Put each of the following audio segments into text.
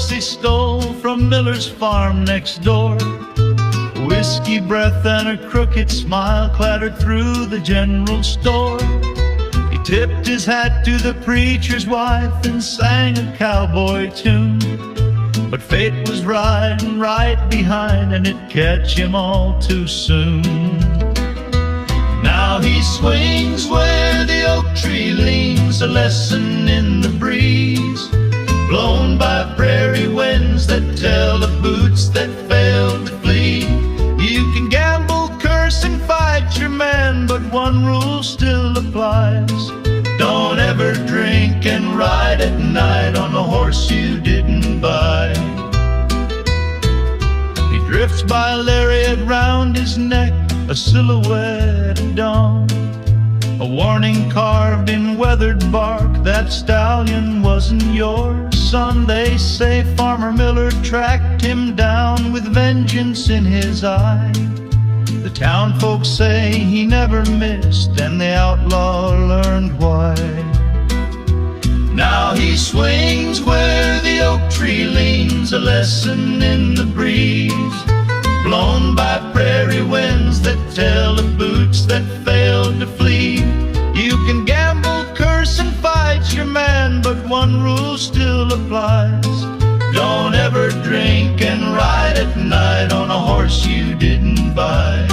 horse he stole from Miller's farm next door. Whiskey breath and a crooked smile clattered through the general store. He tipped his hat to the preacher's wife and sang a cowboy tune. But fate was riding right behind, and it'd catch him all too soon. Now he swings where the oak tree leans, a lesson in the breeze, blown by prairie winds that tell of boots that failed to flee. You can gamble, curse, and fight your man, but one rule still applies: don't ever drink and ride at night on a horse you didn't buy. He drifts by, lariat round his neck, a silhouette at dawn, a warning carved in weathered bark: that stallion wasn't yours, son. They say Farmer Miller tracked him down with vengeance in his eye. The town folks say he never missed, and the outlaw learned why. Now he swings where the oak tree leans, a lesson in the breeze, blown by prairie winds that tell of boots that failed to flee. You can gamble, curse, and fight your man, but one rule still applies: don't ever drink and ride at night on a horse you didn't buy.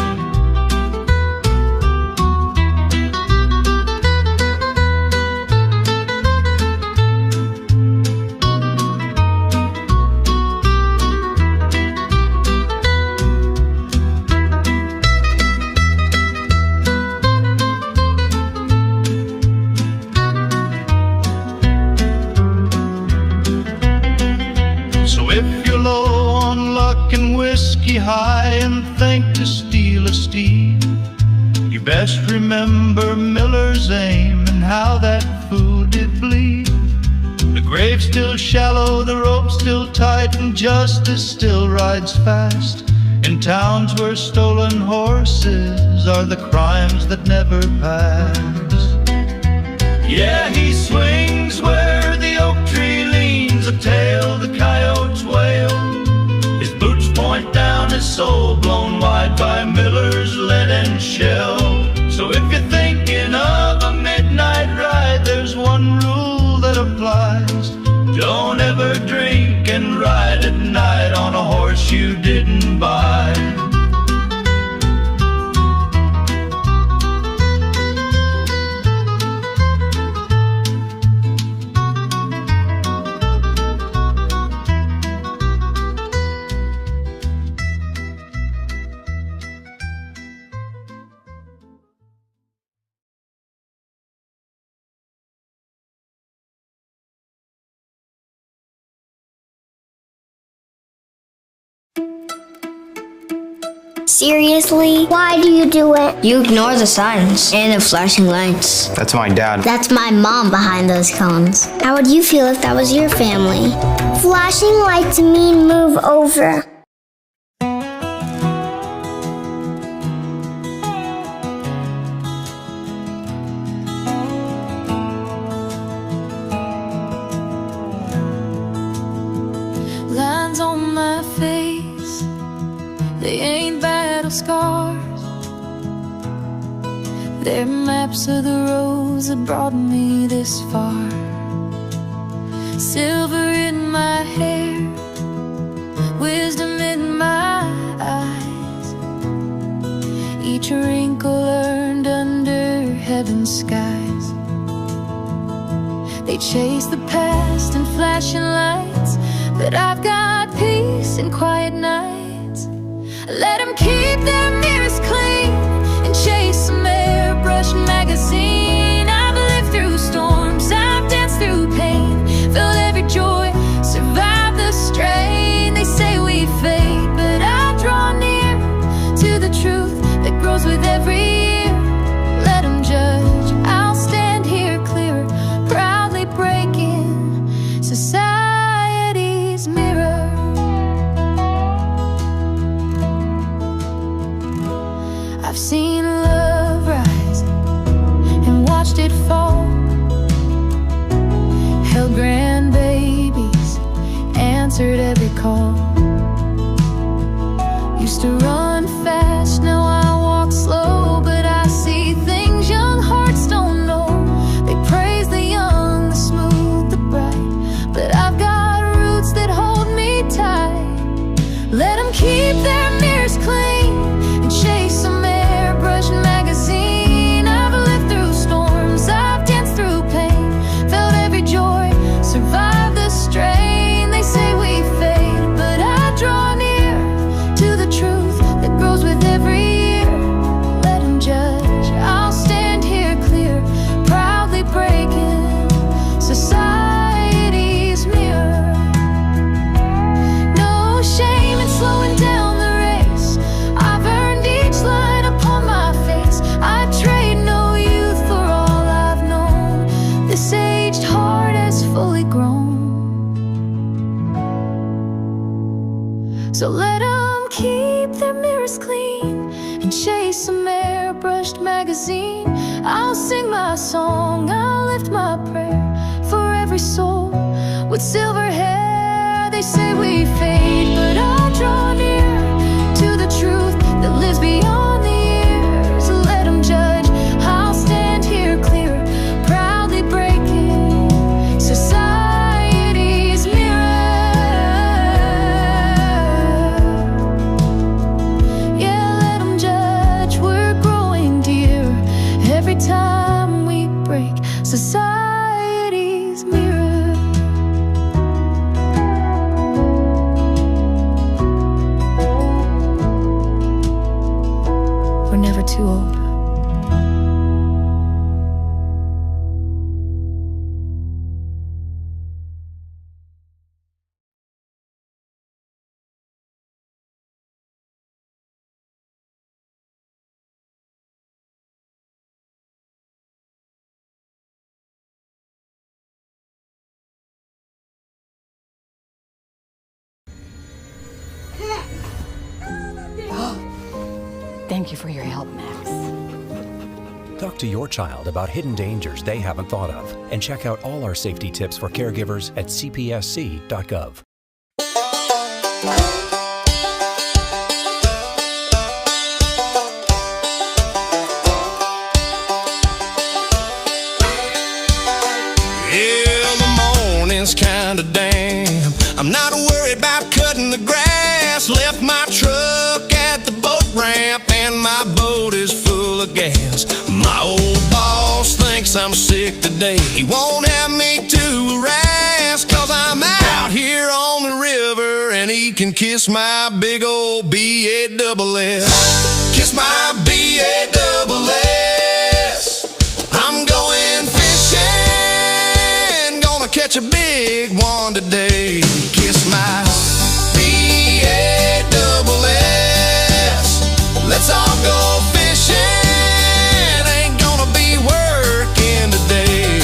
High and think to steal a steed, you best remember Miller's aim and how that fool did bleed. The grave's still shallow, the rope still tight, and justice still rides fast in towns where stolen horses are the crimes that never pass. Yeah, he swings where the oak tree leans, a tale the coyotes wail. His boots point down his soul, blown wide by Miller's lead and shell. So if you're thinking of a midnight ride, there's one rule that applies: don't ever drink and ride at night on a horse you didn't buy. Seriously? Why do you do it? You ignore the signs and the flashing lights. That's my dad. That's my mom behind those cones. How would you feel if that was your family? Flashing lights mean move over. Lines on my face, they ain't battle scars. They're maps of the roads that brought me this far. Silver in my hair, wisdom in my eyes, each wrinkle earned under heaven's skies. They chase the past in flashing lights, but I've got peace and quiet nights. Let them keep their mirrors clean and chase some airbrush magazine. I've lived through storms, I've danced through pain, felt every joy, survived the strain. They say we fade, but I draw near to the truth that grows with every year. Let them judge, I'll stand here clearer, proudly breaking society's mirror. I've seen love rise and used to run fast, now I walk slow. But I see things young hearts don't know. They praise the young, the smooth, the bright, but I've got roots that hold me tight. Let them keep their mirrors clean and chase some airbrushed magazine. I've lived through storms, I've danced through pain, felt every joy, survived the strain. They say we fade, but I draw near to the truth that grows with every year. Let them judge, I'll stand here clear, proudly breaking society's mirror. No shame in slowing down the race, I've earned each line upon my face. I'd trade no youth for all I've known. This aged heart has fully grown. So let them keep their mirrors clean and chase some airbrushed magazine. I'll sing my song, I'll lift my prayer for every soul with silver hair. They say we fade, but I'll draw near to the truth that lives beyond the years. Let them judge, I'll stand here clear, proudly breaking society's mirror. Yeah, let them judge, we're growing dear every time we break society's mirror. We're never too old. Thank you for your help, Max. Talk to your child about hidden dangers they haven't thought of, and check out all our safety tips for caregivers at cpsc.gov. Yeah, the morning's kinda damn. I'm not worried about cutting the grass. Left my truck at the boat ramp and my boat is full of gas. My old boss thinks I'm sick today. He won't have me to harass, 'cause I'm out here on the river and he can kiss my big old B-A-double-S. Kiss my B-A-double-S. I'm going fishing, gonna catch a big one today. Kiss my B-A-double-S. Let's all go fishing, ain't gonna be working today.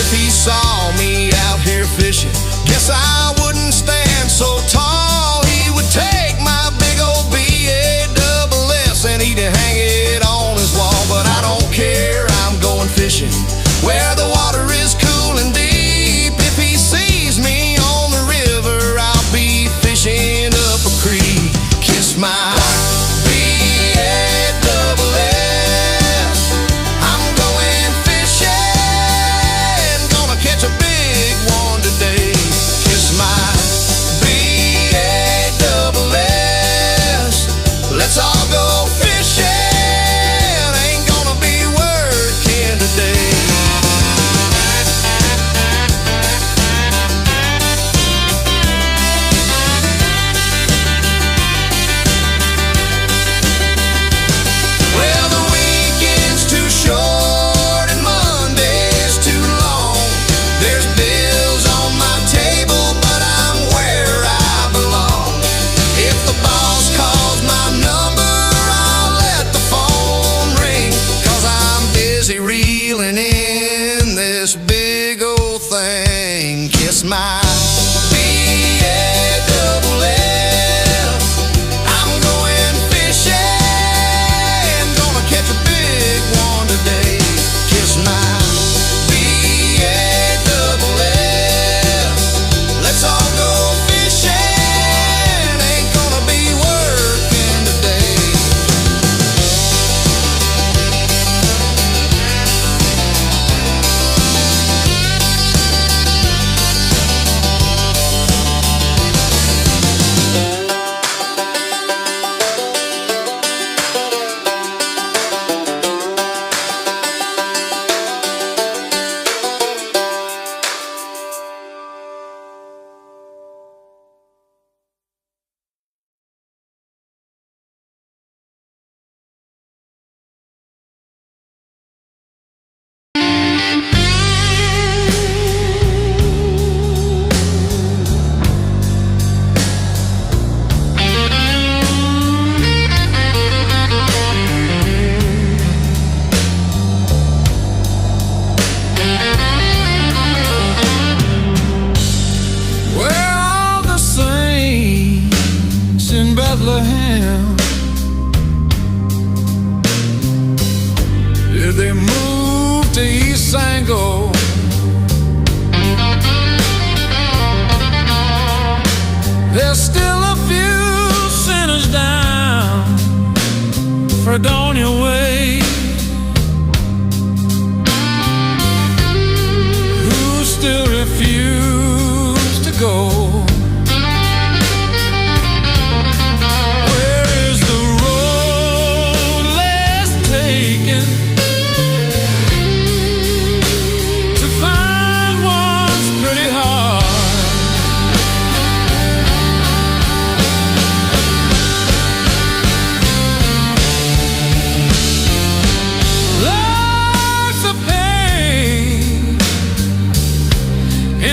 If he saw me out here fishing, guess I wouldn't stand so tall. He would take my big old B-A-double-S and he'd hang it on his wall. But I don't care, I'm going fishing where the water is cool and deep. If he sees me on the river, I'll be fishing up a creek. Kiss my B-A-double-S. I'm going fishing, gonna catch a big one today. Kiss my B-A-double-S. Let's all go fishing, ain't gonna be working today. Well, the weekend's too short and Monday's too long. There's bills on my table, but I'm where I belong. If the boss calls my number, I'll let the phone ring, 'cause I'm busy reeling in this big old thing. Kiss my B-A-double-S. I'm going fishing, gonna catch a big one today. Kiss my B-A-double-S.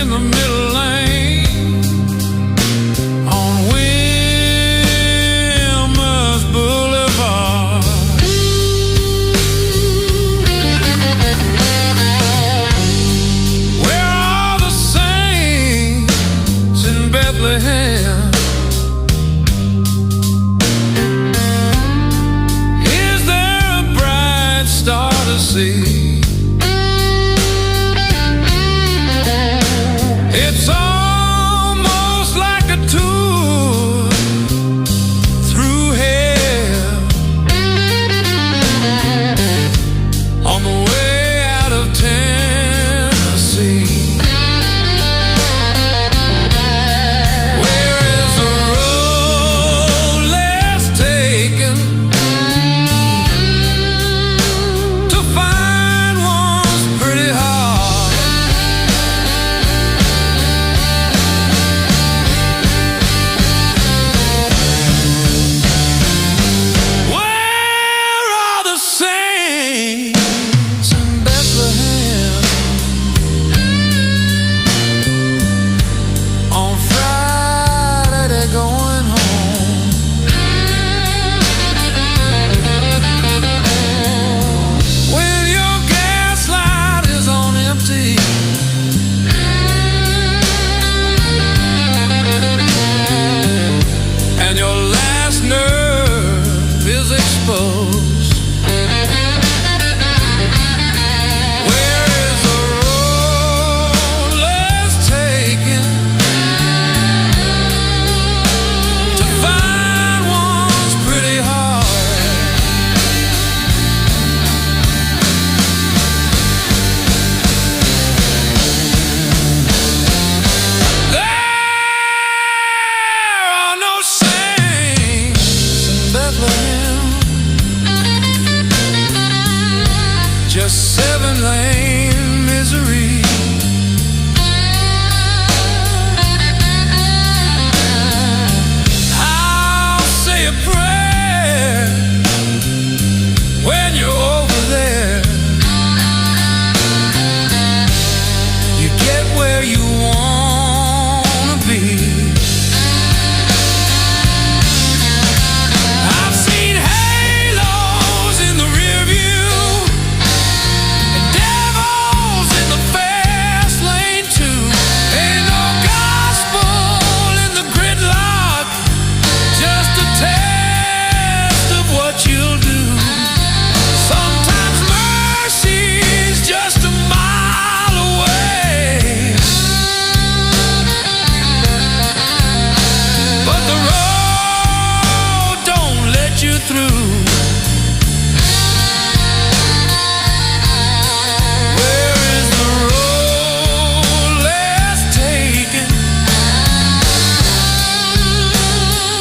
in the middle lane on Wilmer's Boulevard. Where are the saints in Bethlehem? Is there a bright star to see? It's almost like a tour through hell on the way out of Tennessee. Where is the road less taken to find one's pretty heart? Where are the saints in Bethlehem on Friday they're going home? When your gas light is on empty and your last nerve is exposed. Where is the road less taken to find one's pretty heart? There are no saints in Bethlehem, just 7-lane misery. I'll say a prayer when you're over there. You get where you wanna be. I've seen halos in the rear view and devils in the fast lane too. Ain't no gospel in the gridlock, just a test of what you'll do. Sometimes mercy's just a mile away, but the road don't let you through. Where is the road less taken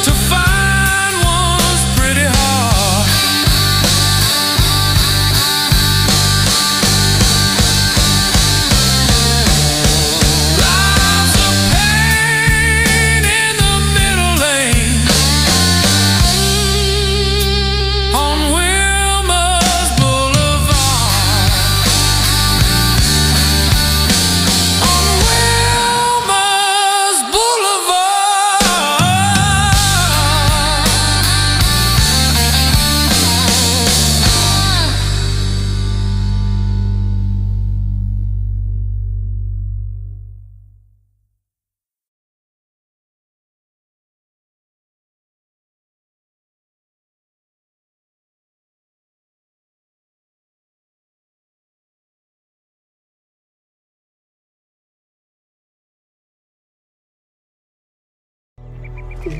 to find one's pretty heart? Lives of pain in the middle lane on Wilmer's Boulevard. On Wilmer's Boulevard.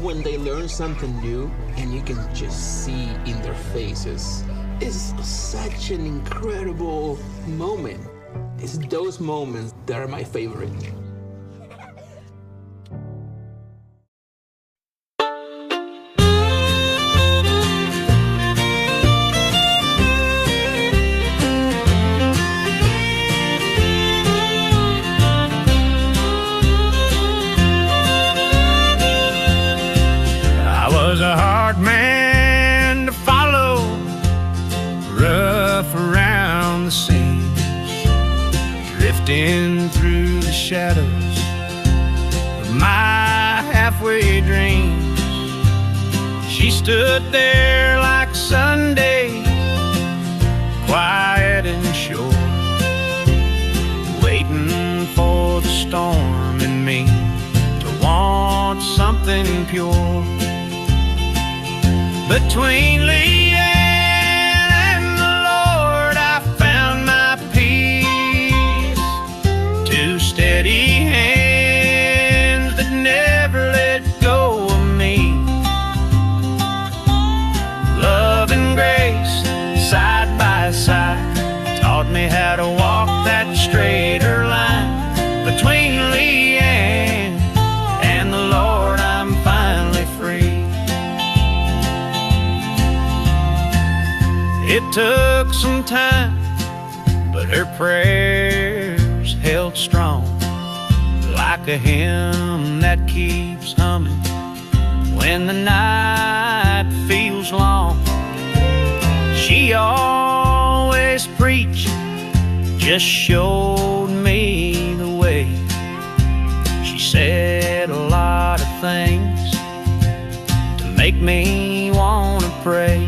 When they learn something new and you can just see in their faces, it's such an incredible moment. It's those moments that are my favorite. I was a hard man to follow, rough around the seams, drifting through the shadows of my halfway dreams. She stood there like Sunday, quiet and sure, waiting for the storm in me to want something pure. Between Leanne and the Lord, I found my peace. Two steady hands that never let go of me. Love and grace, side by side, taught me how to walk that straighter line. Between Leanne and the Lord, I'm finally free. It took some time, but her prayers held strong, like a hymn that keeps humming when the night feels long. She always preached, just showed me the way. She said a lot of things to make me want to pray.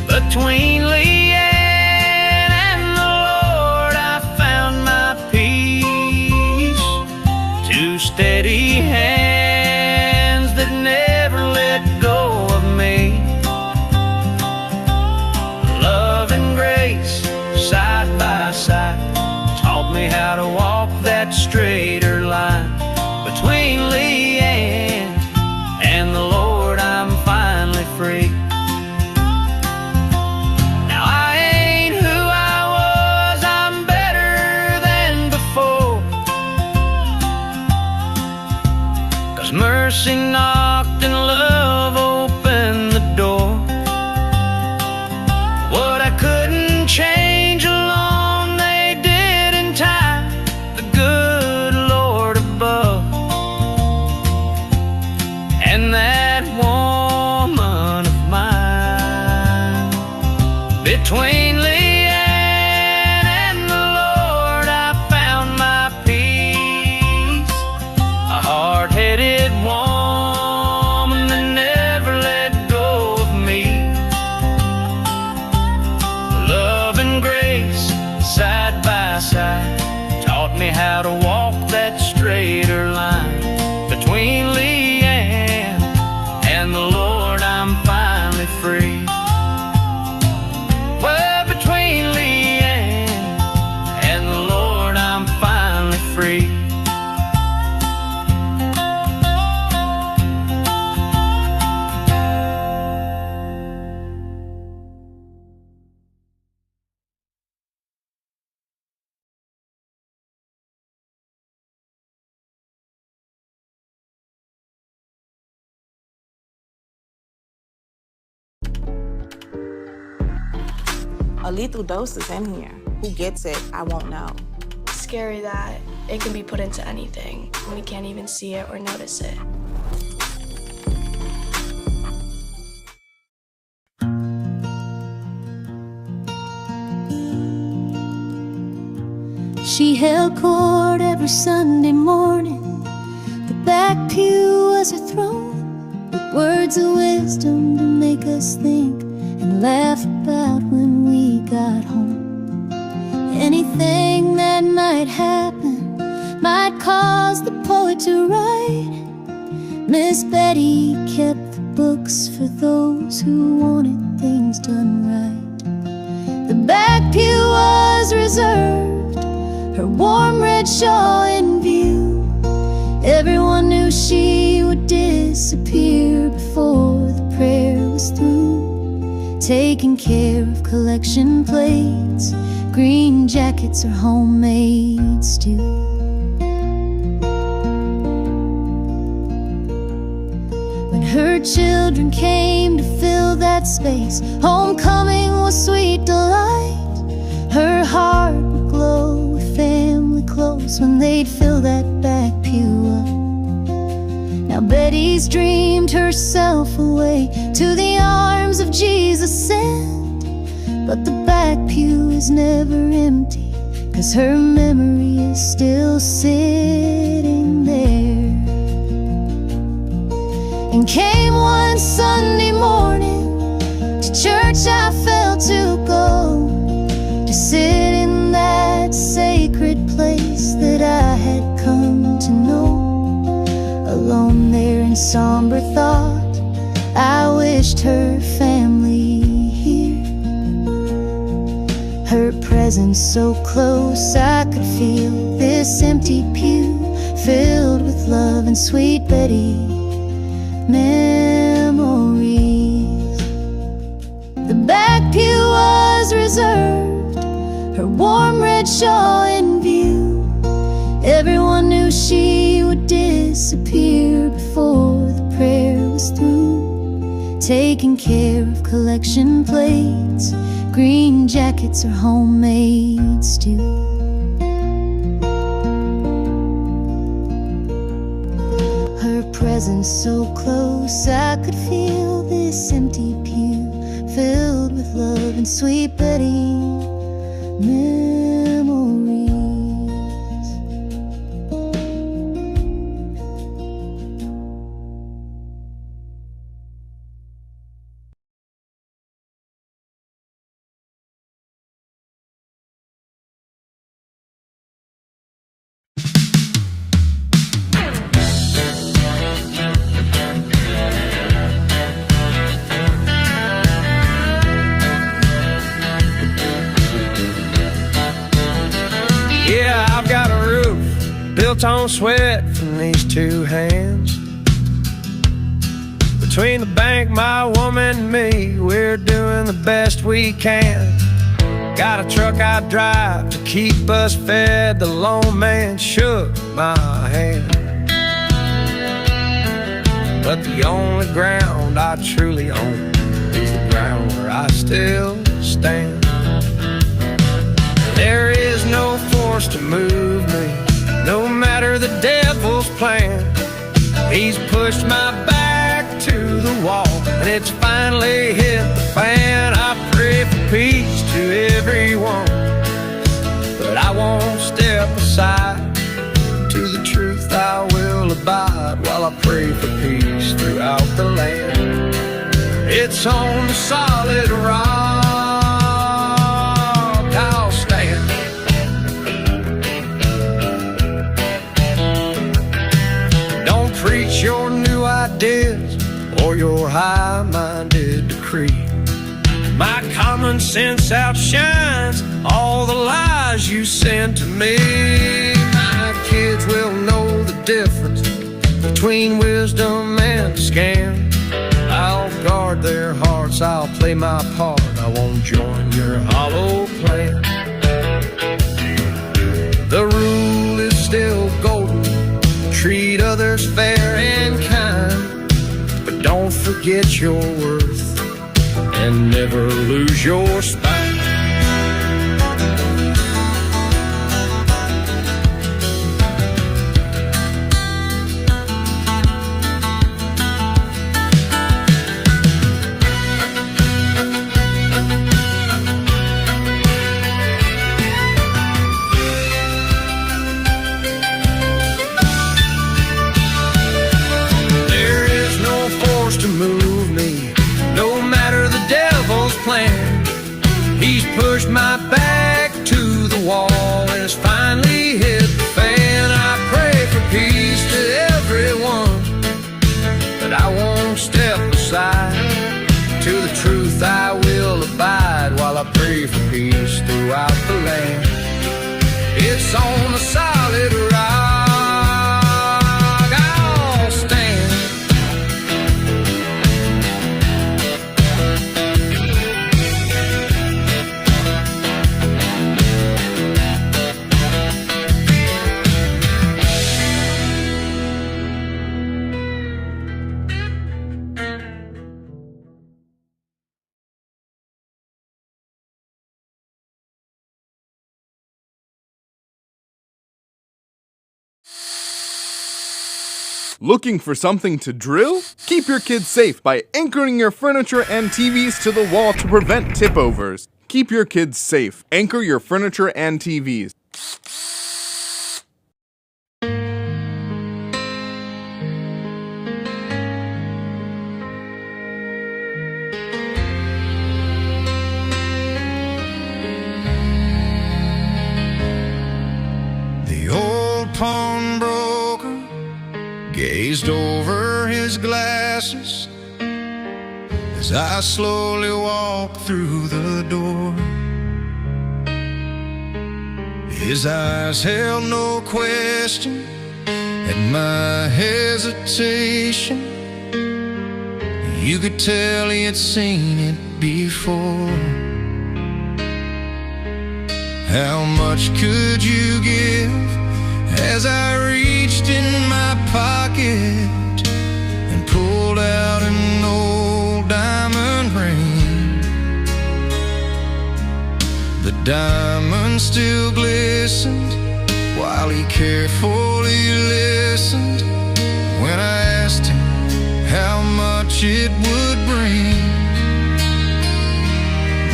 Between Leanne and the Lord, I found my peace. Two steady hands that never let go of me. Love and grace, side by side, taught me how to walk that straighter line. Between Leanne and the Lord, I'm finally free. Mercy knocked and love opened the door. What I couldn't change alone, they did in time, the good Lord above. And that woman of mine, between Leanne and the Lord, I found my peace. A hard-headed woman that never let go of me. Love and grace, side by side, taught me how to walk that straighter line. Between Leanne and the Lord, I'm finally free. Well, between Leanne and the Lord, I'm finally free. A lethal dose is in here. Who gets it, I won't know. Scary that it can be put into anything and we can't even see it or notice it. She held court every Sunday morning. The back pew was her throne, with words of wisdom to make us think and laugh about when we got home. Anything that might happen might cause the poet to write. Miss Betty kept the books for those who wanted things done right. The back pew was reserved, her warm red shawl in view. Everyone knew she would disappear before the prayer was through. Taking care of collection plates, green jackets, or homemade stew. When her children came to fill that space, homecoming was sweet delight. Her heart would glow with family close when they'd fill that back pew up. Now Betty's dreamed herself away to the arms of Jesus sent, but the back pew is never empty, 'cause her memory is still sitting there. And came one Sunday morning, to church I felt to go, to sit in that sacred place that I had come to know. Alone there in somber thought, I wished her family here. Her presence so close, I could feel this empty pew filled with love and sweet Betty memories. The back pew was reserved, her warm red shawl in view. Everyone knew she would disappear before the prayer was through. Taking care of collection plates, green jackets, or homemade stew. Her presence so close, I could feel this empty pew filled with love and sweet Betty memories. Yeah, I've got a roof built on sweat from these two hands. Between the bank, my woman and me, we're doing the best we can. Got a truck I drive to keep us fed. The lone man shook my hand. But the only ground I truly own is the ground where I still stand. There is no force to move me, no matter the devil's plan. He's pushed my back to the wall, and it's finally hit the fan. I pray for peace to everyone, but I won't step aside. To the truth I will abide, while I pray for peace throughout the land. It's on the solid rock I'll stand. Don't preach your new ideas or your high-minded decree. My common sense outshines all the lies you send to me. My kids will know the difference between wisdom and scam. I'll guard their hearts, I'll play my part, I won't join your hollow plan. The rule is still golden, treat others fair and kind, but don't forget your worth and never lose your spine. He's pushed my back to the wall, and it's finally hit the fan. I pray for peace to everyone, but I won't step aside. To the truth I will abide, while I pray for peace throughout the land. It's on the solid rock I'll stand. Looking for something to drill? Keep your kids safe by anchoring your furniture and TVs to the wall to prevent tip-overs. Keep your kids safe. Anchor your furniture and TVs. The old pawnbroker gazed over his glasses as I slowly walked through the door. His eyes held no question at my hesitation. You could tell he had seen it before. How much could you give? As I reached in my pocket and pulled out an old diamond ring. The diamond still glistened while he carefully listened when I asked him how much it would bring.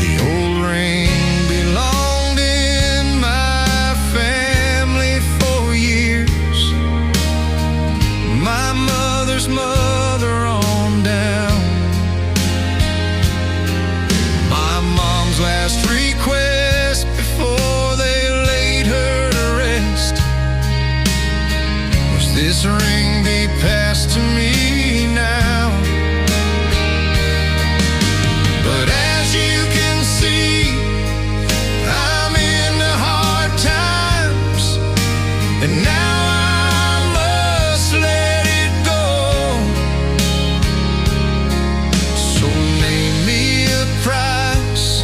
The old ring belonged in my family for years, my mother's mother on down. My mom's last request before they laid her to rest was this ring be passed to me now. But as you can see, I'm in the hard times, and now I must let it go. So name me a price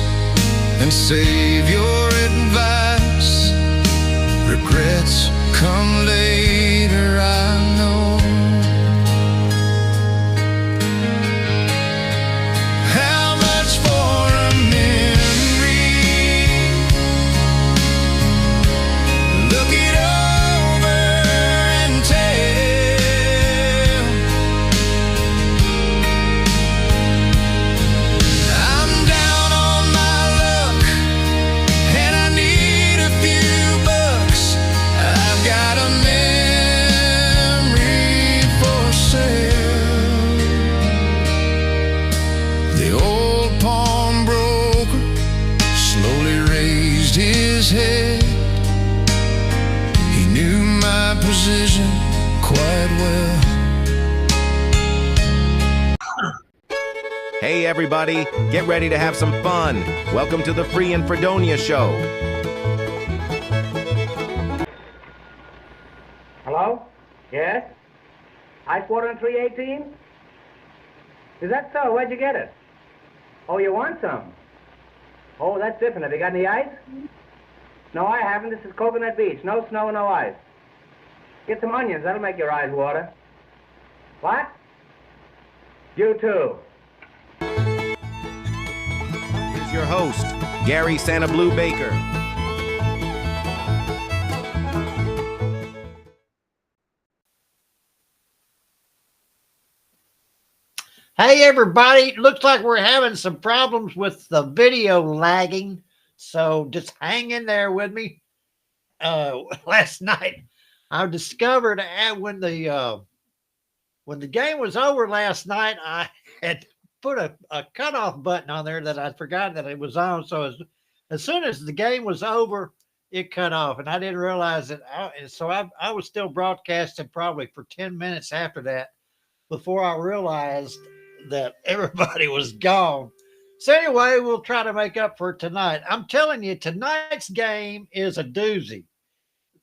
and save your advice. Regrets come later, I know. How much for a memory? Look it over and tell. I'm down on my luck and I need a few bucks. I've got a memory for sale. The old pawnbroker slowly raised his head. He knew my position quite well. Hey everybody, get ready to have some fun. Welcome to the Free and Fredonia Show. Hello? Yes? Ice water in 318? Is that so? Where'd you get it? Oh, you want some? Oh, that's different. Have you got any ice? No, I haven't. This is Coconut Beach. No snow, no ice. Get some onions. That'll make your eyes water. What? You too. Here's your host, Gary SannaBlue Baker. Hey everybody, looks like we're having some problems with the video lagging, so just hang in there with me. Last night I discovered when the game was over last night, I had put a cutoff button on there that I forgot that it was on. So as soon as the game was over, it cut off, and I didn't realize it. So I was still broadcasting probably for 10 minutes after that before I realized that everybody was gone. So anyway, we'll try to make up for it tonight. I'm telling you, tonight's game is a doozy.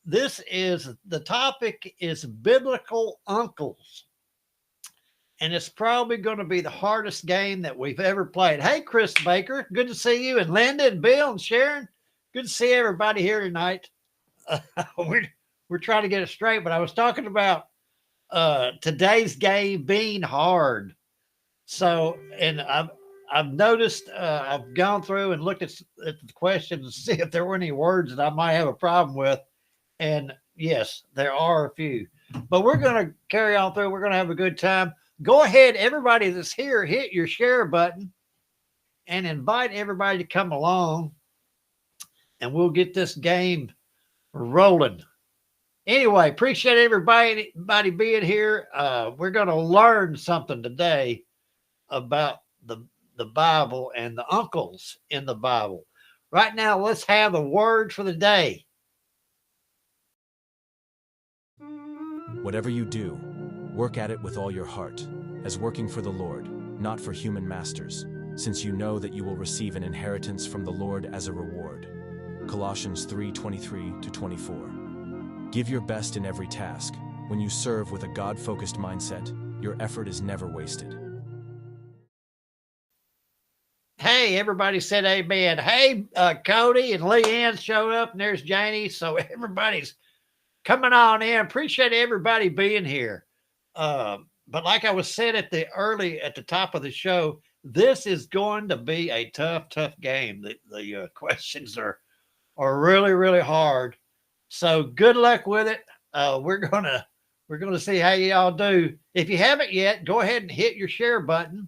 The topic is biblical uncles. And it's probably going to be the hardest game that we've ever played. Hey, Chris Baker, good to see you. And Linda and Bill and Sharon, good to see everybody here tonight. We're trying to get it straight, but I was talking about today's game being hard. So, and I've noticed, I've gone through and looked at the questions to see if there were any words that I might have a problem with. And yes, there are a few. But we're going to carry on through. We're going to have a good time. Go ahead, everybody that's here, hit your share button and invite everybody to come along, and we'll get this game rolling. Anyway, appreciate everybody being here. We're going to learn something today about the Bible and the uncles in the Bible. Right now, let's have the word for the day. Whatever you do, work at it with all your heart, as working for the Lord, not for human masters, since you know that you will receive an inheritance from the Lord as a reward. Colossians 3:23-24. Give your best in every task. When you serve with a God-focused mindset, your effort is never wasted. Hey, everybody said amen. Hey, Cody and Leanne showed up, and there's Janie. So everybody's coming on in. Appreciate everybody being here. But like I was said at the top of the show, this is going to be a tough game. The questions are really, really hard. So good luck with it. We're gonna see how y'all do. If you haven't yet, go ahead and hit your share button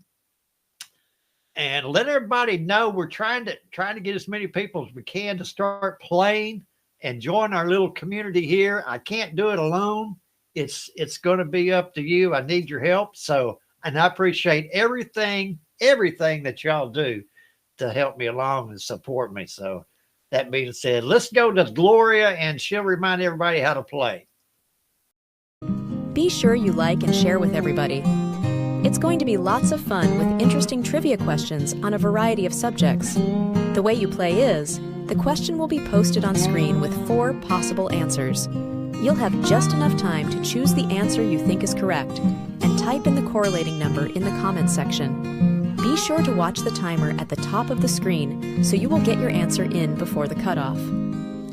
and let everybody know we're trying to get as many people as we can to start playing and join our little community here. I can't do it alone. It's going to be up to you. I need your help. So, and I appreciate everything that y'all do to help me along and support me. So that being said, let's go to Gloria and she'll remind everybody how to play. Be sure you like and share with everybody. It's going to be lots of fun with interesting trivia questions on a variety of subjects. The way you play is, the question will be posted on screen with 4 possible answers. You'll have just enough time to choose the answer you think is correct and type in the correlating number in the comments section. Be sure to watch the timer at the top of the screen so you will get your answer in before the cutoff.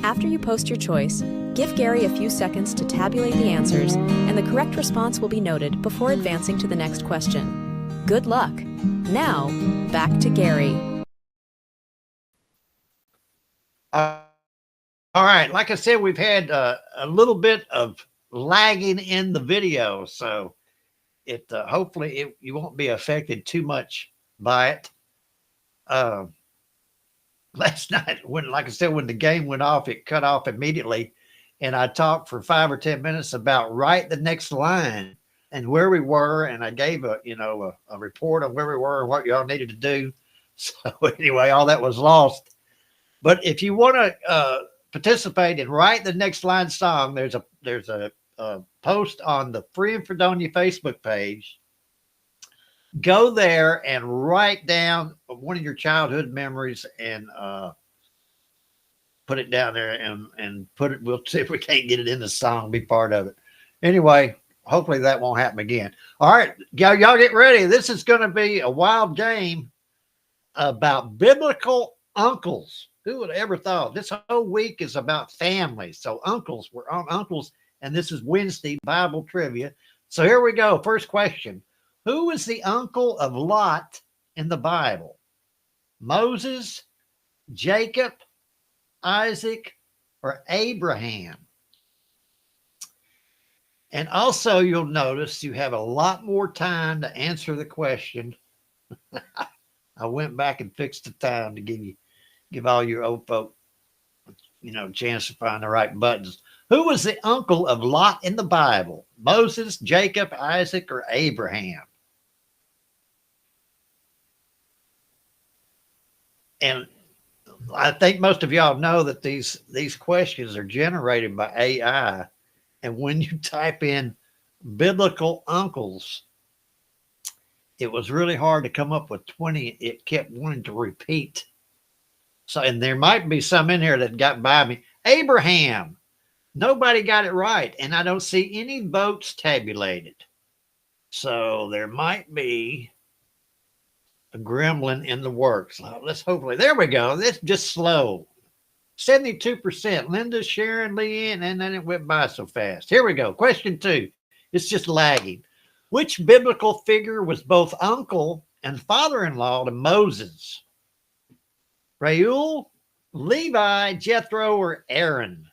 After you post your choice, give Gary a few seconds to tabulate the answers, and the correct response will be noted before advancing to the next question. Good luck! Now, back to Gary. All right, like I said, we've had a little bit of lagging in the video, so hopefully you won't be affected too much by it. Last night, like I said, when the game went off, it cut off immediately, and I talked for 5 or 10 minutes about right the next line and where we were, and I gave a report on where we were and what y'all needed to do. So anyway, all that was lost. But if you want to participate in Write the Next Line song, there's a post on the Free in Fredonia Facebook page. Go there and write down one of your childhood memories and put it down there and put it. We'll see if we can't get it in the song, be part of it. Anyway, hopefully that won't happen again. All right, y'all get ready. This is going to be a wild game about biblical uncles. Who would have ever thought? This whole week is about family. So uncles, we're on uncles, and this is Wednesday Bible trivia. So here we go. First question. Who is the uncle of Lot in the Bible? Moses, Jacob, Isaac, or Abraham? And also you'll notice you have a lot more time to answer the question. I went back and fixed the time to give all your old folk, a chance to find the right buttons. Who was the uncle of Lot in the Bible? Moses, Jacob, Isaac, or Abraham? And I think most of y'all know that these questions are generated by AI. And when you type in biblical uncles, it was really hard to come up with 20. It kept wanting to repeat. So, and there might be some in here that got by me. Abraham. Nobody got it right. And I don't see any votes tabulated. So there might be a gremlin in the works. Let's hopefully, there we go. That's just slow. 72%. Linda, Sharon, Leanne, and then it went by so fast. Here we go. Question 2. It's just lagging. Which biblical figure was both uncle and father-in-law to Moses? Reuel, Levi, Jethro, or Aaron?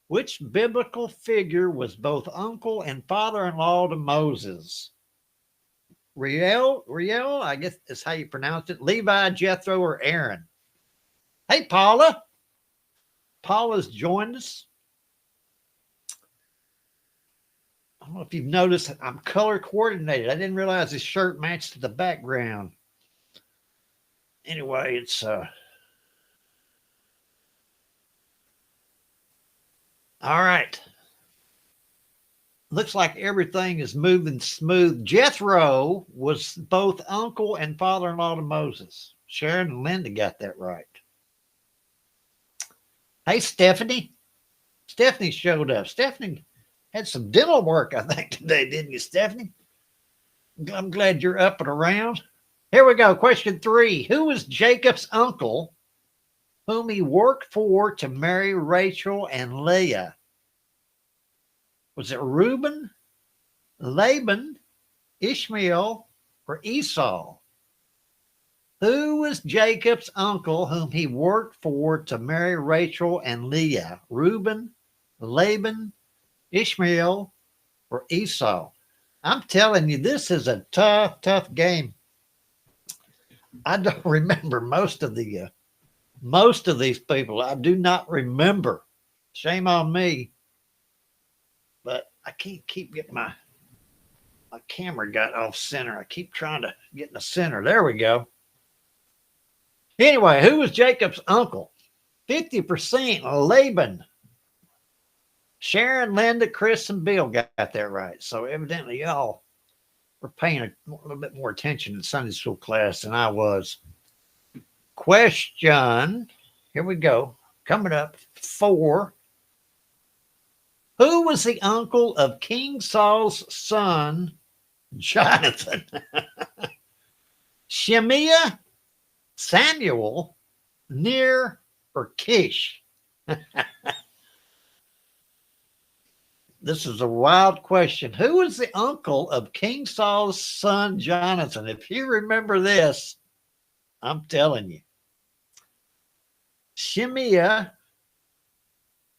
Which biblical figure was both uncle and father-in-law to Moses? Reuel, I guess is how you pronounce it. Levi, Jethro, or Aaron? Hey, Paula. Paula's joined us. I don't know if you've noticed, I'm color coordinated. I didn't realize this shirt matched the background. Anyway, it's all right. looks like everything is moving smooth. Jethro was both uncle and father-in-law to Moses. Sharon and Linda got that right. Hey, Stephanie. Stephanie showed up. Stephanie had some dental work, I think, today, didn't you, Stephanie? I'm glad you're up and around. Here we go. Question 3. Who was Jacob's uncle whom he worked for to marry Rachel and Leah? Was it Reuben, Laban, Ishmael, or Esau? Who was Jacob's uncle whom he worked for to marry Rachel and Leah? Reuben, Laban, Ishmael, or Esau? I'm telling you, this is a tough, tough game. I don't remember most of these people. I do not remember. Shame on me. But I can't keep getting my camera got off center. I keep trying to get in the center. There we go. Anyway, who was Jacob's uncle? 50% Laban. Sharon, Linda, Chris, and Bill got that right. So evidently y'all were paying a little bit more attention in Sunday school class than I was. Question. Here we go. Coming up. 4. Who was the uncle of King Saul's son, Jonathan? Shemiah, Samuel, Ner, or Kish? This is a wild question. Who was the uncle of King Saul's son, Jonathan? If you remember this, I'm telling you. Shemiah,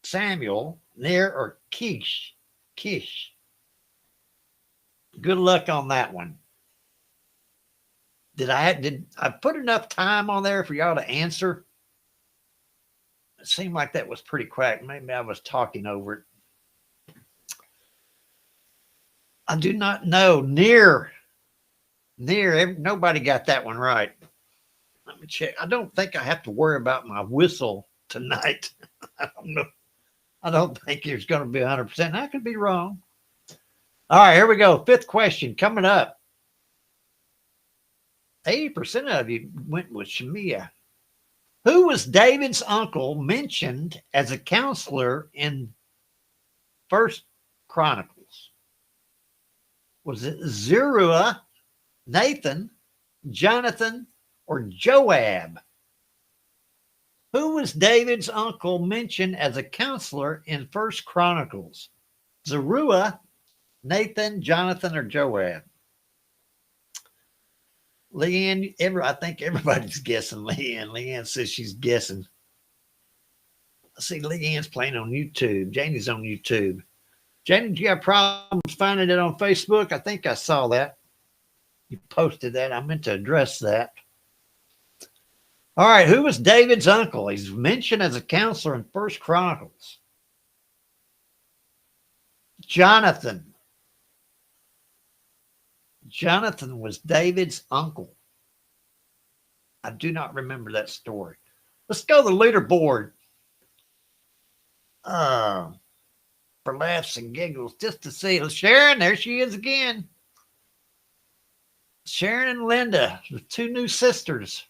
Samuel, Ner, or Kish? Kish. Good luck on that one. Did I put enough time on there for y'all to answer? It seemed like that was pretty quick. Maybe I was talking over it. I do not know. Ner. Nobody got that one right. Let me check. I don't think I have to worry about my whistle tonight. I don't know. I don't think it's going to be 100%. I could be wrong. All right, here we go. 5th question coming up. 80% of you went with Shemiah. Who was David's uncle mentioned as a counselor in 1 Chronicles? Was it Zeruiah, Nathan, Jonathan, or Joab? Who was David's uncle mentioned as a counselor in 1 Chronicles? Zeruiah, Nathan, Jonathan, or Joab? Leanne, I think everybody's guessing Leanne. Leanne says she's guessing. I see Leanne's playing on YouTube. Janie's on YouTube. Janie, do you have problems finding it on Facebook? I think I saw that. You posted that. I meant to address that. All right, who was David's uncle? He's mentioned as a counselor in 1 Chronicles. Jonathan. Jonathan was David's uncle. I do not remember that story. Let's go to the leaderboard. For laughs and giggles, just to see. Sharon, there she is again. Sharon and Linda, the 2 new sisters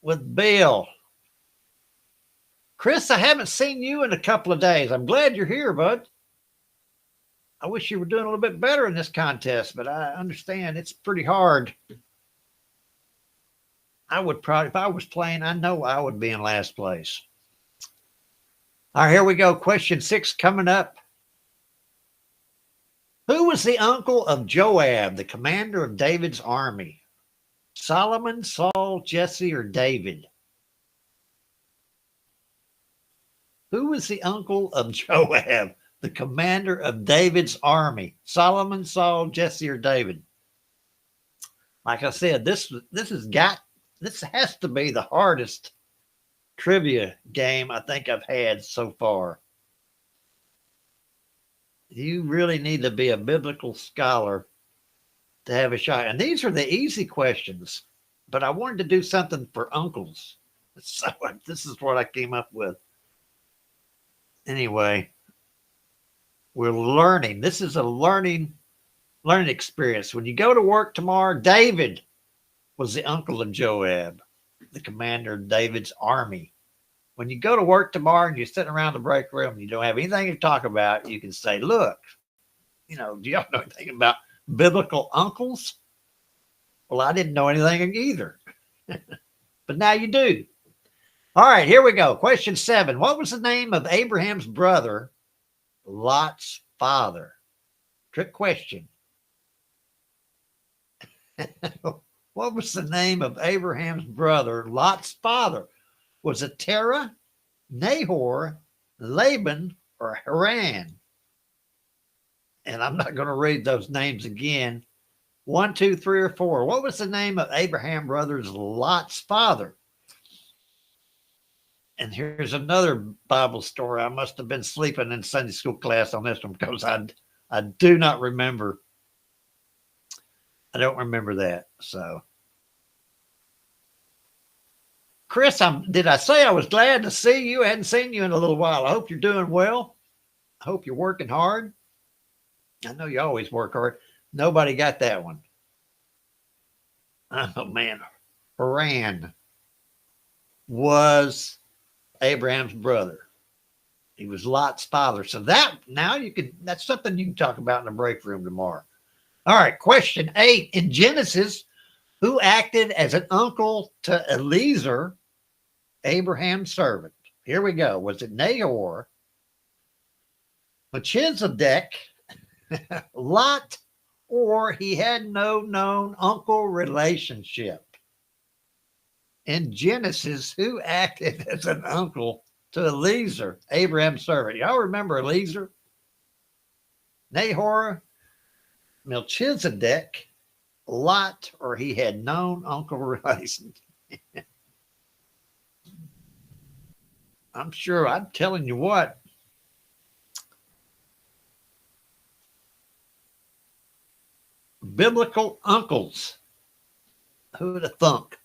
with Bill. Chris, I haven't seen you in a couple of days. I'm glad you're here, bud. I wish you were doing a little bit better in this contest, but I understand it's pretty hard. I would probably, if I was playing, I know I would be in last place. All right, here we go. Question 6 coming up. Who was the uncle of Joab, the commander of David's army? Solomon, Saul, Jesse, or David? Who was the uncle of Joab, the commander of David's army? Solomon, Saul, Jesse, or David? Like I said, this has to be the hardest trivia game I think I've had so far. You really need to be a biblical scholar to have a shot. And these are the easy questions, but I wanted to do something for uncles. So this is what I came up with. Anyway, We're learning. This is a learning experience. When you go to work tomorrow, David was the uncle of Joab, the commander of David's army. When you go to work tomorrow and you're sitting around the break room and you don't have anything to talk about, you can say, look, do y'all know anything about biblical uncles? Well, I didn't know anything either. But now you do. All right, here we go. Question 7. What was the name of Abraham's brother, Lot's father? Trick question. What was the name of Abraham's brother, Lot's father? Was it Terah, Nahor, Laban, or Haran? And I'm not going to read those names again. 1, 2, 3, or 4. What was the name of Abraham's brother's Lot's father? And here's another Bible story. I must have been sleeping in Sunday school class on this one because I do not remember. I don't remember that. So, Chris, did I say I was glad to see you? I hadn't seen you in a little while. I hope you're doing well. I hope you're working hard. I know you always work hard. Nobody got that one. Oh, man. Haran was Abraham's brother. He was Lot's father. So that's something you can talk about in the break room tomorrow. All right, question 8. In Genesis, who acted as an uncle to Eliezer, Abraham's servant? Here we go. Was it Nahor, Melchizedek, Lot, or he had no known uncle relationship? In Genesis, who acted as an uncle to Eliezer, Abraham's servant? Y'all remember Eliezer? Nahor, Melchizedek, Lot, or he had known uncle relations? I'm sure. I'm telling you what. Biblical uncles. Who would have thunk?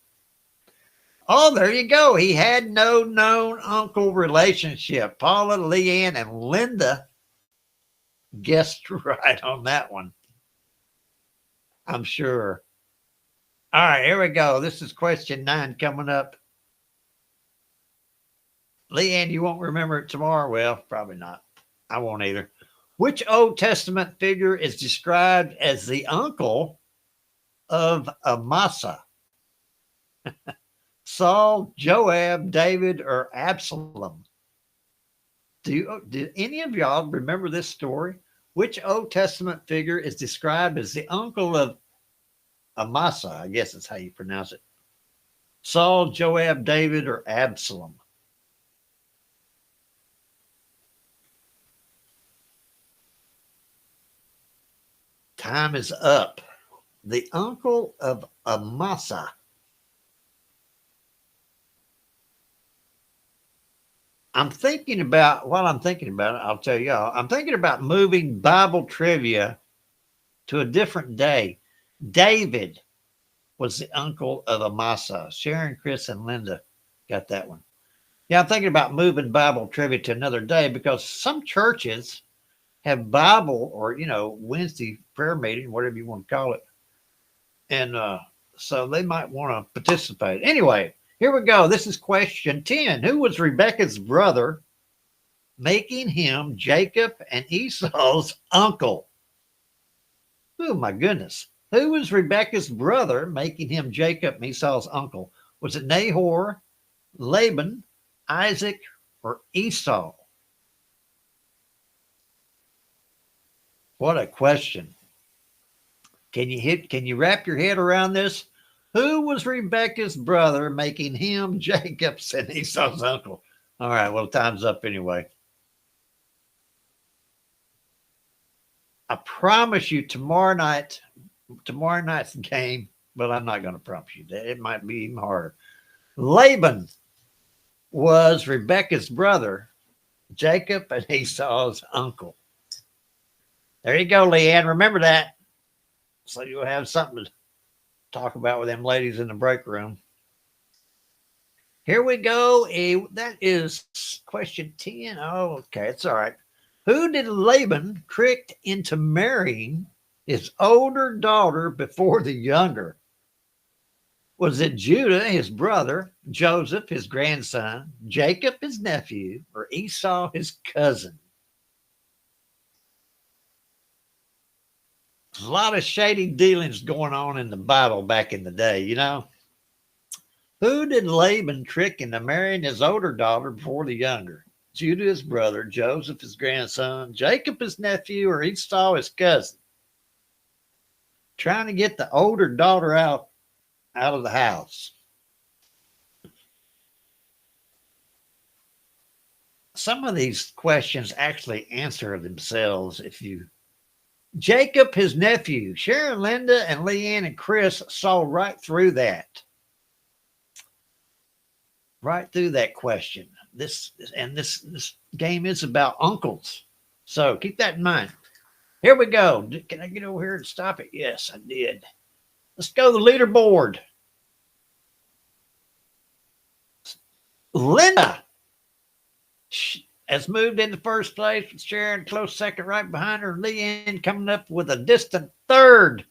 Oh, there you go. He had no known uncle relationship. Paula, Leanne, and Linda guessed right on that one. I'm sure. All right, here we go. This is question 9 coming up. Leanne, you won't remember it tomorrow? Well, probably not. I won't either. Which Old Testament figure is described as the uncle of Amasa? Saul, Joab, David, or Absalom? Did any of y'all remember this story? Which Old Testament figure is described as the uncle of Amasa? I guess that's how you pronounce it. Saul, Joab, David, or Absalom? Time is up. The uncle of Amasa. While I'm thinking about it, I'll tell y'all, I'm thinking about moving Bible trivia to a different day. David was the uncle of Amasa. Sharon, Chris, and Linda got that one. Yeah, I'm thinking about moving Bible trivia to another day because some churches have Bible or, Wednesday prayer meeting, whatever you want to call it. And so they might want to participate. Anyway, here we go. This is question 10. Who was Rebekah's brother, making him Jacob and Esau's uncle? Oh, my goodness. Who was Rebekah's brother, making him Jacob and Esau's uncle? Was it Nahor, Laban, Isaac, or Esau? What a question. Can you wrap your head around this? Who was Rebekah's brother, making him Jacob's and Esau's uncle? All right, well, time's up anyway. I promise you tomorrow night's game, but I'm not going to promise you that. It might be even harder. Laban was Rebekah's brother, Jacob and Esau's uncle. There you go, Leanne. Remember that. So you'll have something to talk about with them ladies in the break room. Here we go. That is question 10. Oh, okay. It's all right. Who did Laban trick into marrying his older daughter before the younger? Was it Judah, his brother, Joseph, his grandson, Jacob, his nephew, or Esau, his cousin? There's a lot of shady dealings going on in the Bible back in the day, you know. Who did Laban trick into marrying his older daughter before the younger? Judah, his brother, Joseph, his grandson, Jacob, his nephew, or Esau, his cousin? Trying to get the older daughter out of the house. Some of these questions actually answer themselves if you. Jacob, his nephew. Sharon, Linda, and Leanne and Chris saw right through that. Right through that question. This game is about uncles. So keep that in mind. Here we go. Can I get over here and stop it? Yes, I did. Let's go to the leaderboard. Linda has moved into first place with Sharon close second right behind her. Leanne coming up with a distant third.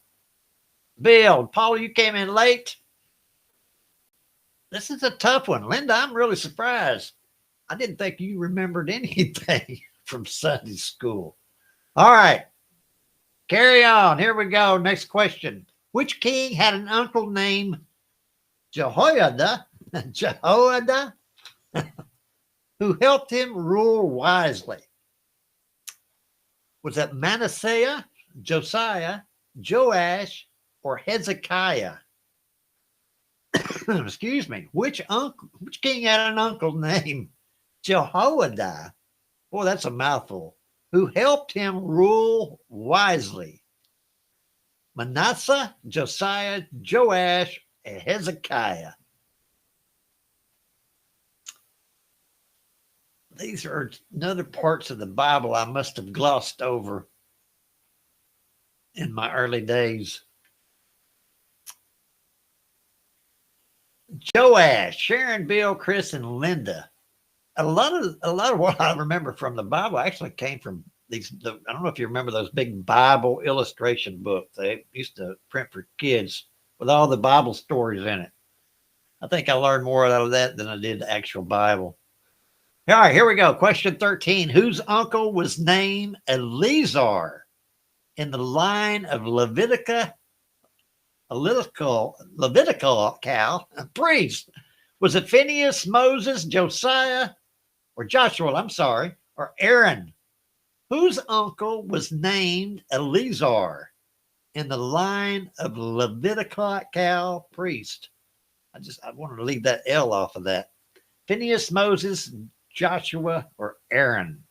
Bill, Paul, you came in late. This is a tough one. Linda, I'm really surprised. I didn't think you remembered anything from Sunday school. All right. Carry on. Here we go. Next question. Which king had an uncle named Jehoiada? Jehoiada? Who helped him rule wisely? Was it Manasseh, Josiah, Joash, or Hezekiah? Excuse me. Which king had an uncle named Jehoiada? Boy, that's a mouthful. Who helped him rule wisely? Manasseh, Josiah, Joash, and Hezekiah. These are other parts of the Bible I must have glossed over in my early days. Joash, Sharon, Bill, Chris, and Linda. A lot of what I remember from the Bible actually came from these. I don't know if you remember those big Bible illustration books they used to print for kids with all the Bible stories in it. I think I learned more out of that than I did the actual Bible. All right, here we go. Question 13. Whose uncle was named Eleazar in the line of Levitical priest? Was it Phineas, Moses, Josiah, or Joshua, or Aaron? Whose uncle was named Eleazar in the line of Levitical priest? I wanted to leave that L off of that. Phineas, Moses, Joshua, or Aaron?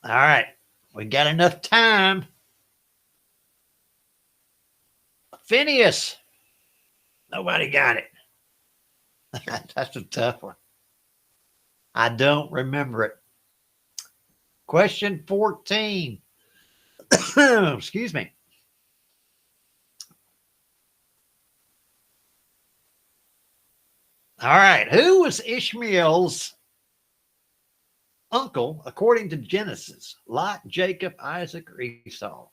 All right, we got enough time. Phineas. Nobody got it. That's a tough one. I don't remember it. Question 14. Excuse me. All right. Who was Ishmael's uncle according to Genesis? Lot, Jacob, Isaac, or Esau?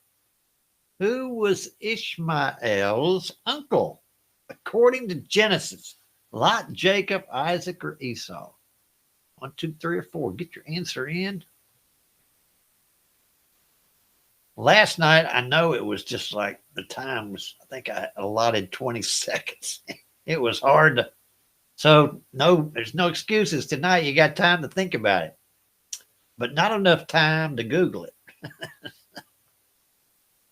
Who was Ishmael's uncle according to Genesis? Lot, Jacob, Isaac, or Esau? 1, 2, 3, or 4. Get your answer in. Last night, I know it was just like the time was, I think I allotted 20 seconds. It was hard to, so no, there's no excuses tonight. You got time to think about it, but not enough time to Google it.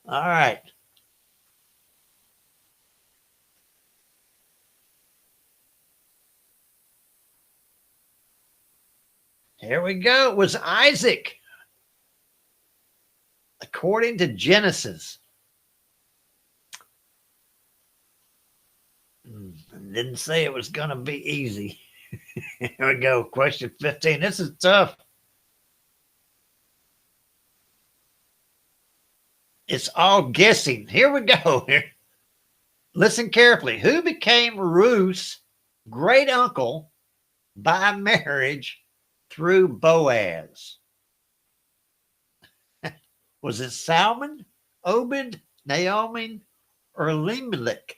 All right. Here we go. It was Isaac. According to Genesis. Didn't say it was going to be easy. Here we go. Question 15. This is tough. It's all guessing. Here we go. Listen carefully. Who became Ruth's great uncle by marriage through Boaz? Was it Salmon, Obed, Naomi, or Elimelech?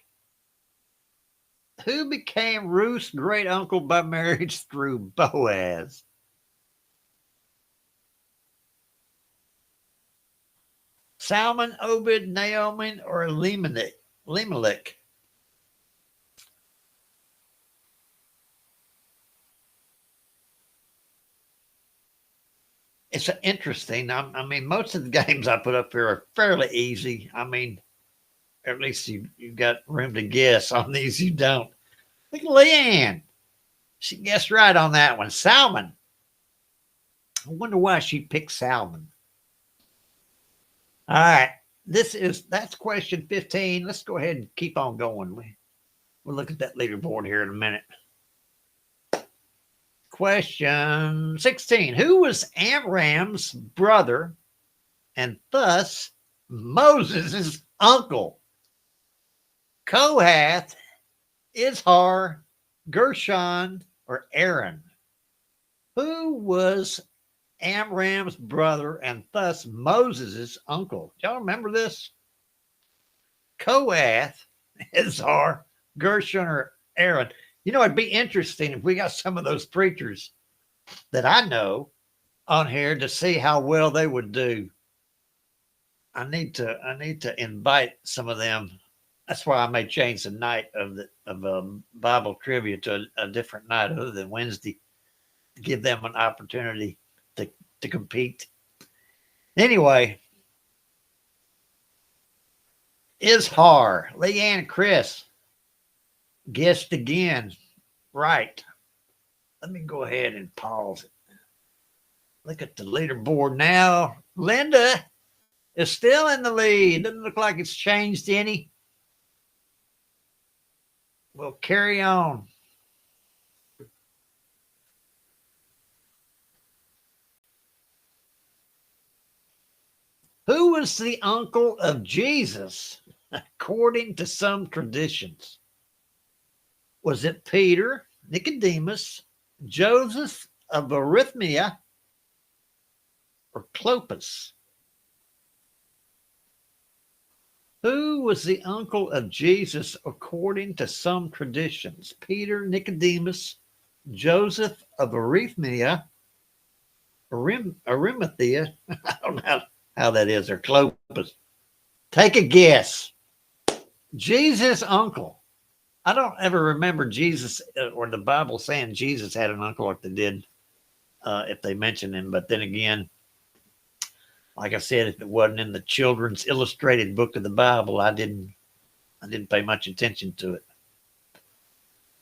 Who became Ruth's great uncle by marriage through Boaz? Salmon, Obed, Naomi, or Elimelech? It's interesting. I mean, most of the games I put up here are fairly easy. I mean, at least you've got room to guess. On these, you don't. Look at Leanne. She guessed right on that one. Salmon. I wonder why she picked salmon. All right. That's question 15. Let's go ahead and keep on going. We'll look at that leaderboard here in a minute. Question 16. Who was Amram's brother and thus Moses' uncle? Kohath, Izhar, Gershon, or Aaron? Who was Amram's brother and thus Moses' uncle? Y'all remember this? Kohath, Izhar, Gershon, or Aaron? You know, it'd be interesting if we got some of those preachers that I know on here to see how well they would do. I need to invite some of them. That's why I may change the night of Bible trivia to a different night other than Wednesday, to give them an opportunity to compete. Anyway, Izhar, Leanne, and Chris guessed again. Right. Let me go ahead and pause it. Look at the leaderboard now. Linda is still in the lead. Doesn't look like it's changed any. We'll carry on. Who was the uncle of Jesus, according to some traditions? Was it Peter, Nicodemus, Joseph of Arimathea, or Clopas? Who was the uncle of Jesus according to some traditions? Peter, Nicodemus, Joseph of Arimathea, Arimathea. I don't know how that is, or Clopas. Take a guess. Jesus' uncle. I don't ever remember Jesus or the Bible saying Jesus had an uncle like they did if they mentioned him. But then again, like I said, if it wasn't in the children's illustrated book of the Bible, I didn't pay much attention to it.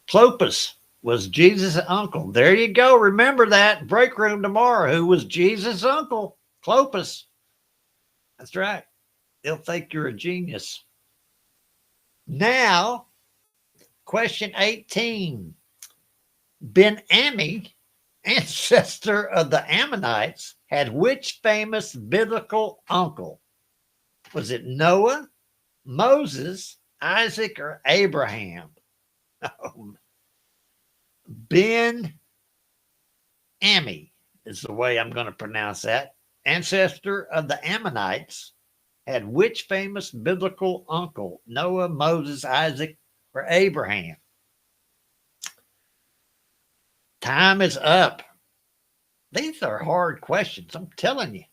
Clopas was Jesus' uncle. There you go. Remember that. Break room tomorrow. Who was Jesus' uncle? Clopas. That's right. They'll think you're a genius. Now, question 18. Ben-Ami, ancestor of the Ammonites, had which famous biblical uncle? Was it Noah, Moses, Isaac, or Abraham? Ben-Ami is the way I'm going to pronounce that. Ancestor of the Ammonites had which famous biblical uncle? Noah, Moses, Isaac, or Abraham? Time is up. These are hard questions, I'm telling you.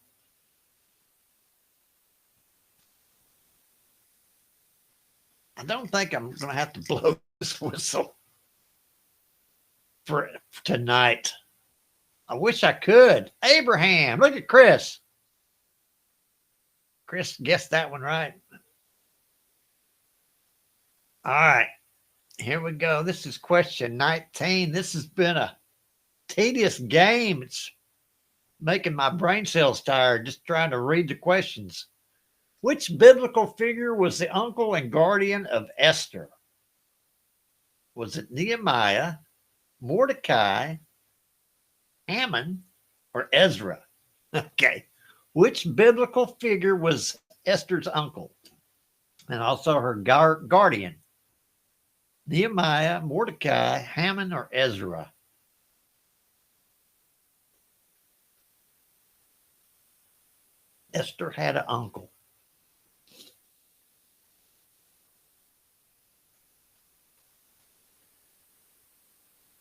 I don't think I'm going to have to blow this whistle for tonight. I wish I could. Abraham. Look at Chris. Chris guessed that one right. All right. Here we go. This is question 19. This has been a tedious game. It's making my brain cells tired just trying to read the questions. Which biblical figure was the uncle and guardian of Esther? Was it Nehemiah, Mordecai, Haman, or Ezra? Okay. Which biblical figure was Esther's uncle and also her guardian? Nehemiah, Mordecai, Haman, or Ezra? Esther had an uncle.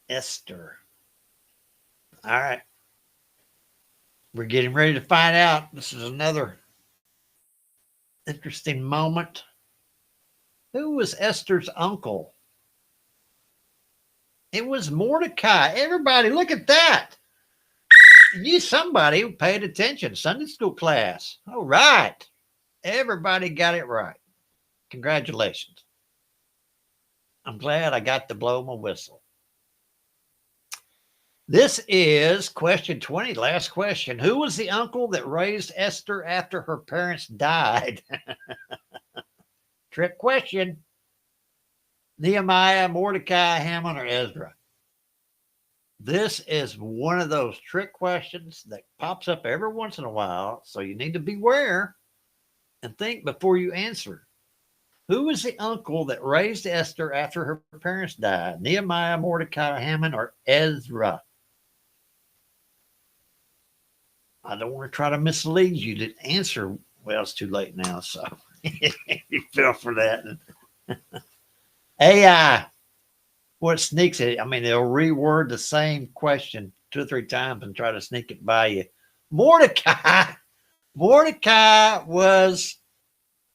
Esther. All right. We're getting ready to find out. This is another interesting moment. Who was Esther's uncle? It was Mordecai. Everybody, look at that. You somebody who paid attention. Sunday school class. All right. Everybody got it right. Congratulations. I'm glad I got to blow my whistle. This is question 20, last question. Who was the uncle that raised Esther after her parents died? Trick question. Nehemiah, Mordecai, Haman, or Ezra? This is one of those trick questions that pops up every once in a while, so you need to beware and think before you answer. Who was the uncle that raised Esther after her parents died? Nehemiah, Mordecai, Haman, or Ezra? I don't want to try to mislead you to answer. Well, it's too late now, so you fell for that. AI, what sneaks it? I mean, they'll reword the same question 2 or 3 times and try to sneak it by you. Mordecai was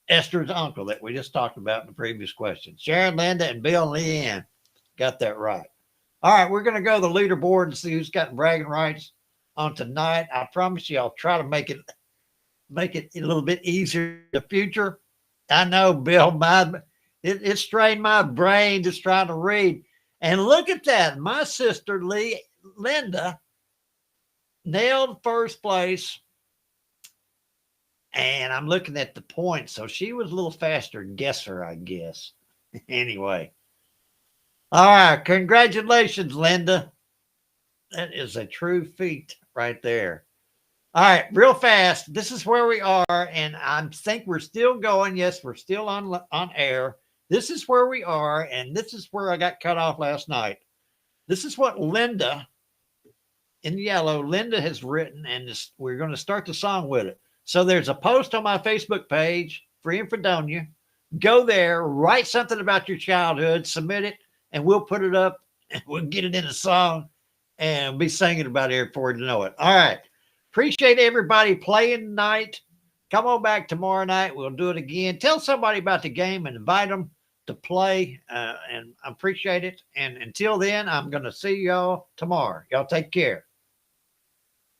Esther's uncle that we just talked about in the previous question. Sharon, Linda, and Bill and Leanne got that right. All right, we're going to go to the leaderboard and see who's got bragging rights on tonight. I promise you, I'll try to make it a little bit easier in the future. I know, Bill, it strained my brain just trying to read. And look at that. My sister, Linda, nailed first place. And I'm looking at the points. So she was a little faster guesser, I guess. Anyway. All right. Congratulations, Linda. That is a true feat right there. All right. Real fast. This is where we are. And I think we're still going. Yes, we're still on air. This is where we are. And this is where I got cut off last night. This is what Linda, in yellow, Linda has written. And we're going to start the song with it. So there's a post on my Facebook page, Free in Fredonia. Go there, write something about your childhood, submit it, and we'll put it up and we'll get it in a song and be singing about it here before you know it. All right. Appreciate everybody playing tonight. Come on back tomorrow night. We'll do it again. Tell somebody about the game and invite them to play. And I appreciate it. And until then, I'm going to see y'all tomorrow. Y'all take care.